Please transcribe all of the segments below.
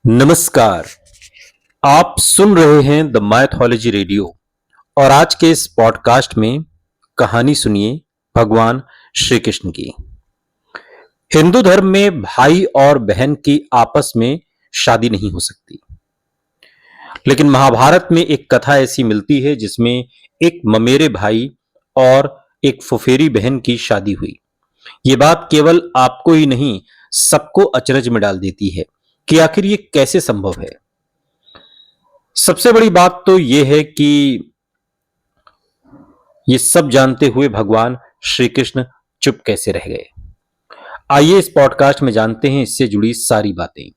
नमस्कार। आप सुन रहे हैं द माइथोलॉजी रेडियो और आज के इस पॉडकास्ट में कहानी सुनिए भगवान श्री कृष्ण की। हिंदू धर्म में भाई और बहन की आपस में शादी नहीं हो सकती, लेकिन महाभारत में एक कथा ऐसी मिलती है जिसमें एक ममेरे भाई और एक फुफेरी बहन की शादी हुई। ये बात केवल आपको ही नहीं, सबको अचरज में डाल देती है कि आखिर ये कैसे संभव है। सबसे बड़ी बात तो यह है कि ये सब जानते हुए भगवान श्री कृष्ण चुप कैसे रह गए। आइए इस पॉडकास्ट में जानते हैं इससे जुड़ी सारी बातें।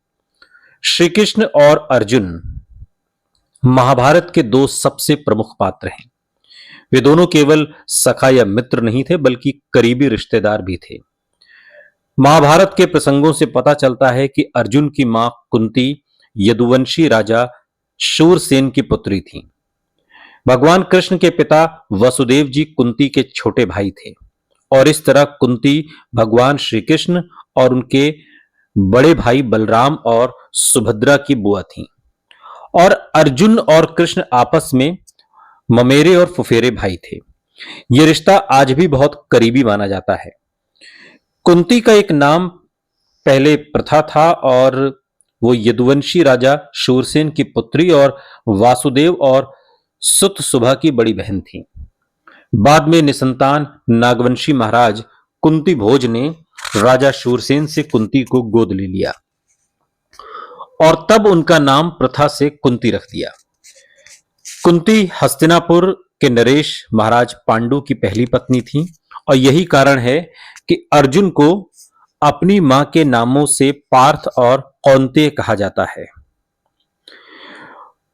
श्री कृष्ण और अर्जुन महाभारत के दो सबसे प्रमुख पात्र हैं। वे दोनों केवल सखा या मित्र नहीं थे, बल्कि करीबी रिश्तेदार भी थे। महाभारत के प्रसंगों से पता चलता है कि अर्जुन की मां कुंती यदुवंशी राजा शूरसेन की पुत्री थी। भगवान कृष्ण के पिता वसुदेव जी कुंती के छोटे भाई थे और इस तरह कुंती भगवान श्री कृष्ण और उनके बड़े भाई बलराम और सुभद्रा की बुआ थी। और अर्जुन और कृष्ण आपस में ममेरे और फुफेरे भाई थे। यह रिश्ता आज भी बहुत करीबी माना जाता है। कुंती का एक नाम पहले प्रथा था और वो यदुवंशी राजा शूरसेन की पुत्री और वासुदेव और सुत सुभा की बड़ी बहन थी। बाद में निसंतान नागवंशी महाराज कुंती भोज ने राजा शूरसेन से कुंती को गोद ले लिया और तब उनका नाम प्रथा से कुंती रख दिया। कुंती हस्तिनापुर के नरेश महाराज पांडु की पहली पत्नी थी और यही कारण है कि अर्जुन को अपनी मां के नामों से पार्थ और कौन्तेय कहा जाता है।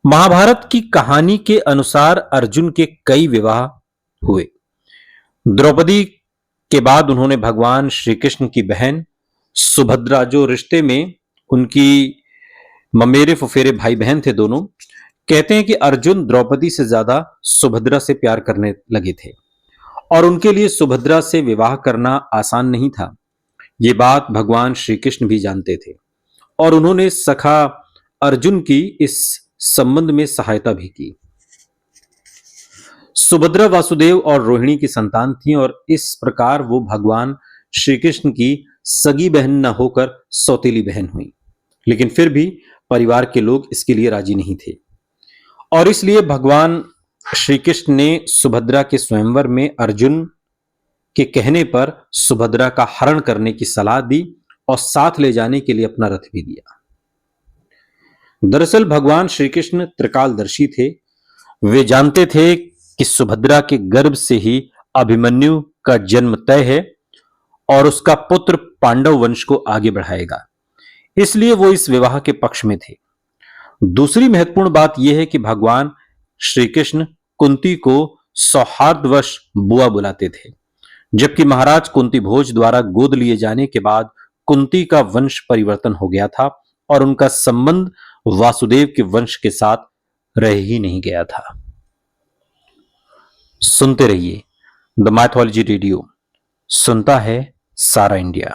महाभारत की कहानी के अनुसार अर्जुन के कई विवाह हुए। द्रौपदी के बाद उन्होंने भगवान श्री कृष्ण की बहन सुभद्रा, जो रिश्ते में उनकी ममेरे फुफेरे भाई बहन थे दोनों, कहते हैं कि अर्जुन द्रौपदी से ज्यादा सुभद्रा से प्यार करने लगे थे और उनके लिए सुभद्रा से विवाह करना आसान नहीं था। ये बात भगवान श्री कृष्ण भी जानते थे और उन्होंने सखा अर्जुन की इस संबंध में सहायता भी की। सुभद्रा वासुदेव और रोहिणी की संतान थी और इस प्रकार वो भगवान श्री कृष्ण की सगी बहन न होकर सौतेली बहन हुई। लेकिन फिर भी परिवार के लोग इसके लिए राजी नहीं थे और इसलिए भगवान श्री कृष्ण ने सुभद्रा के स्वयंवर में अर्जुन के कहने पर सुभद्रा का हरण करने की सलाह दी और साथ ले जाने के लिए अपना रथ भी दिया। दरअसल भगवान श्री कृष्ण त्रिकालदर्शी थे। वे जानते थे कि सुभद्रा के गर्भ से ही अभिमन्यु का जन्म तय है और उसका पुत्र पांडव वंश को आगे बढ़ाएगा, इसलिए वो इस विवाह के पक्ष में थे। दूसरी महत्वपूर्ण बात यह है कि भगवान श्री कृष्ण कुंती को सौहार्दवश बुआ बुलाते थे, जबकि महाराज कुंती भोज द्वारा गोद लिए जाने के बाद कुंती का वंश परिवर्तन हो गया था और उनका संबंध वासुदेव के वंश के साथ रह ही नहीं गया था। सुनते रहिए द माइथोलॉजी रेडियो, सुनता है सारा इंडिया।